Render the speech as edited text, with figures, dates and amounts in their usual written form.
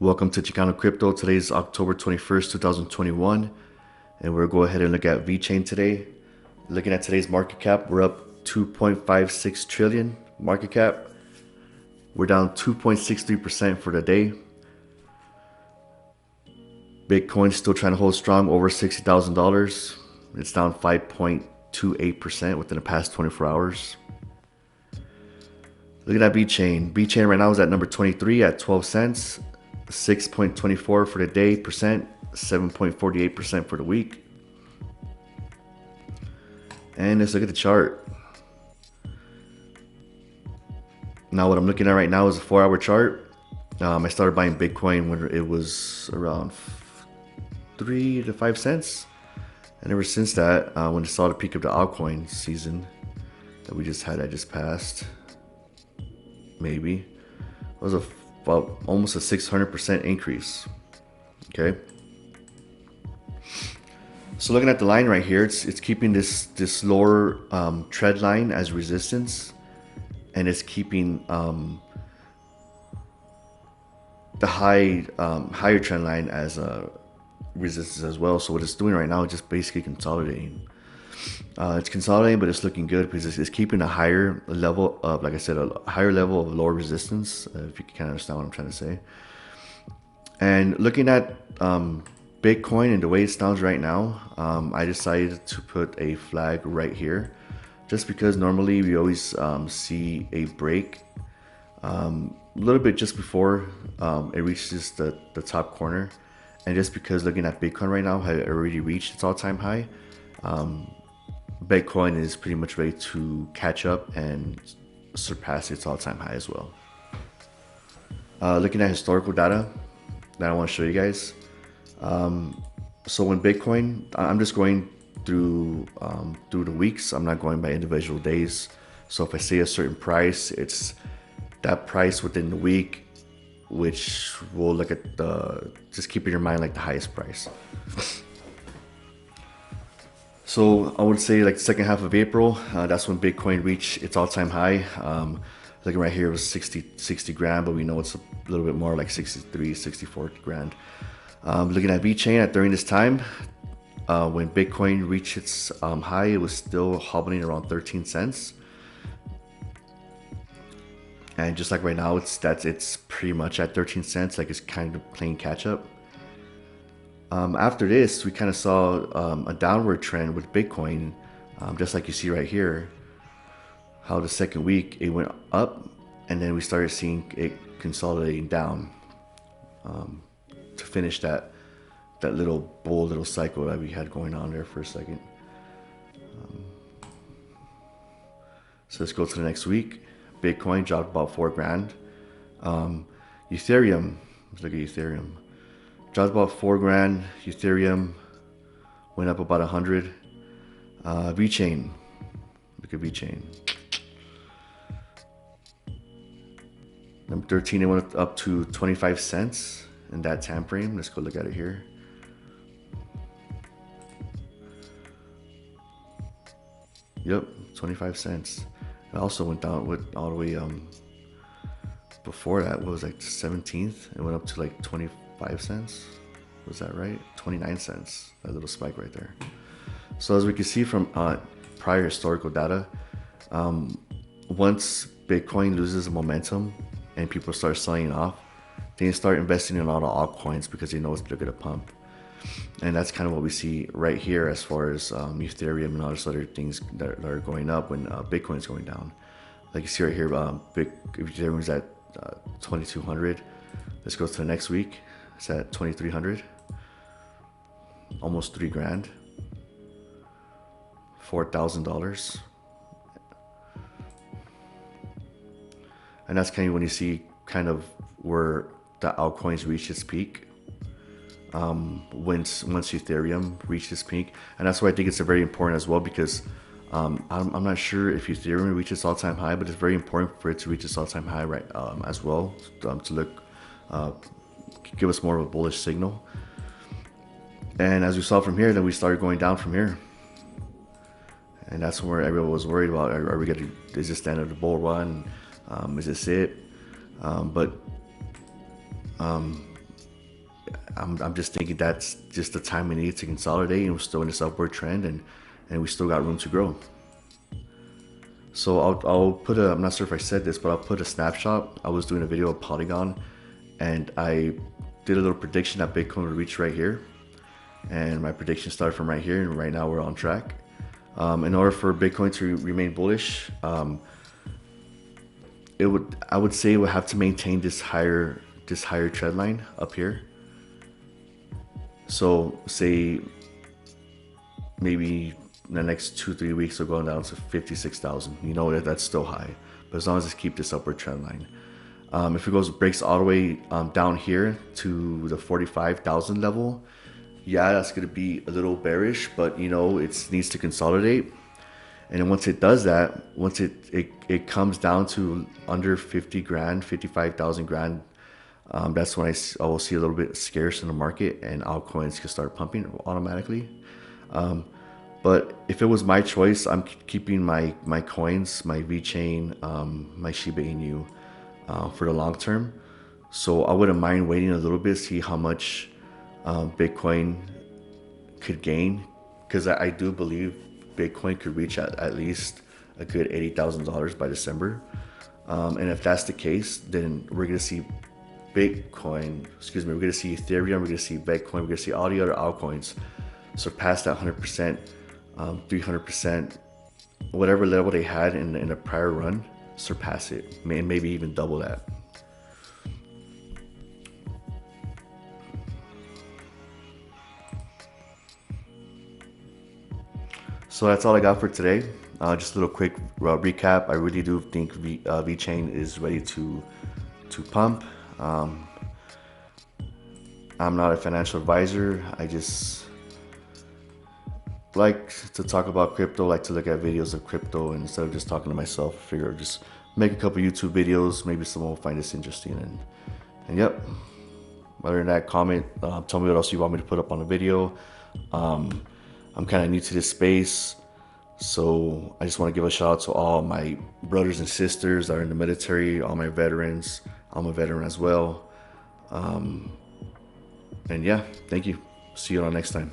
Welcome to Chicano Crypto. Today is October 21st, 2021, and we'll go ahead and look at Vechain today. Looking at today's market cap, we're up 2.56 trillion market cap. We're down 2.63% for the day. Bitcoin still trying to hold strong over $60,000. It's down 5.28% within the past 24 hours. Looking at Vechain. Vechain right now is at number 23 at 12 cents. 6.24 for the day percent, 7.48% for the week. And let's look at the chart. Now what I'm looking at right now is a 4-hour chart. I started buying Bitcoin when it was around 3 to 5 cents. And ever since that, when I saw the peak of the altcoin season that we just had, that just passed, maybe, it was about almost a 600% increase. Okay. So looking at the line right here, it's keeping this lower trend line as resistance, and it's keeping the higher trend line as resistance as well. So what it's doing right now is just basically consolidating. It's consolidating, but it's looking good because it's keeping a higher level of, like I said, a higher level of lower resistance, if you can kind of understand what I'm trying to say. And looking at Bitcoin and the way it stands right now, I decided to put a flag right here, just because normally we always see a break a little bit just before it reaches the top corner. And just because looking at Bitcoin right now had already reached its all-time high, Bitcoin is pretty much ready to catch up and surpass its all-time high as well. Looking at historical data that I want to show you guys. So when Bitcoin, I'm just going through the weeks. I'm not going by individual days. So if I say a certain price, it's that price within the week, which we'll look at just keep in your mind like the highest price. So I would say like the second half of April, that's when Bitcoin reached its all-time high. Looking right here, it was 60 grand, but we know it's a little bit more like 63, 64 grand. Looking at Vechain at during this time, when Bitcoin reached its high, it was still hovering around 13 cents. And just like right now, it's pretty much at 13 cents, like it's kind of playing catch up. After this, we kind of saw a downward trend with Bitcoin, just like you see right here, how the second week it went up, and then we started seeing it consolidating down to finish that little cycle that we had going on there for a second. So let's go to the next week. Bitcoin dropped about 4 grand. Ethereum, let's look at Ethereum. Dropped about 4 grand. Ethereum went up about 100. Vechain, look at Vechain. Number 13, it went up to 25 cents in that time frame. Let's go look at it here. Yep, 25 cents. It also went down with all the way before that. What was like the 17th? It went up to like 25 cents. Was that right? 29 cents. That little spike right there. So as we can see from prior historical data, once Bitcoin loses momentum and people start selling off, they start investing in all the altcoins because they know it's going to pump. And that's kind of what we see right here as far as Ethereum and all those other things that are going up when Bitcoin is going down. Like you see right here, Ethereum is at 2,200. Let's go to the next week. It's at 2,300. Almost 3 grand. $4,000. And that's kind of when you see kind of where the altcoins reach its peak. Once Ethereum reached its peak, and that's why I think it's very important as well, because I'm not sure if Ethereum reaches all-time high, but it's very important for it to reach its all-time high right as well, to look give us more of a bullish signal. And as we saw from here, then we started going down from here, and that's where everyone was worried about: are we gonna, is this the end of the bull run? Is this it? But I'm just thinking that's just the time we need to consolidate, and we're still in this upward trend, and we still got room to grow. So I'll put a, I'm not sure if I said this, but I'll put a snapshot. I was doing a video of Polygon, and I did a little prediction that Bitcoin would reach right here. And my prediction started from right here, and right now we're on track. In order for Bitcoin to remain bullish, I would say it would have to maintain this higher trend line up here. So say maybe in the next 2-3 weeks we're going down to 56,000. You know that's still high, but as long as it keep this upward trend line. If it breaks all the way down here to the 45,000 level, yeah, that's gonna be a little bearish, but you know it needs to consolidate. And then once it does that, once it comes down to under 50 grand, 55,000 grand, that's when I will see a little bit scarce in the market, and altcoins can start pumping automatically. But if it was my choice, I'm keeping my coins, my Vechain, my Shiba Inu for the long term. So I wouldn't mind waiting a little bit, see how much Bitcoin could gain, because I do believe Bitcoin could reach at least a good $80,000 by December. And if that's the case, then we're gonna see Bitcoin, we're gonna see Ethereum, we're gonna see Bitcoin, we're gonna see all the other altcoins surpass that 100%, 300%, whatever level they had in a prior run, surpass it, maybe even double that. So that's all I got for today. Just a little quick recap. I really do think Vechain is ready to pump. I'm not a financial advisor. I just like to talk about crypto, like to look at videos of crypto, and instead of just talking to myself, I figure just make a couple YouTube videos. Maybe someone will find this interesting. And yep. Other than that, comment. Tell me what else you want me to put up on the video. I'm kind of new to this space, so I just want to give a shout out to all my brothers and sisters that are in the military, all my veterans. I'm a veteran as well. And yeah, thank you. See you on next time.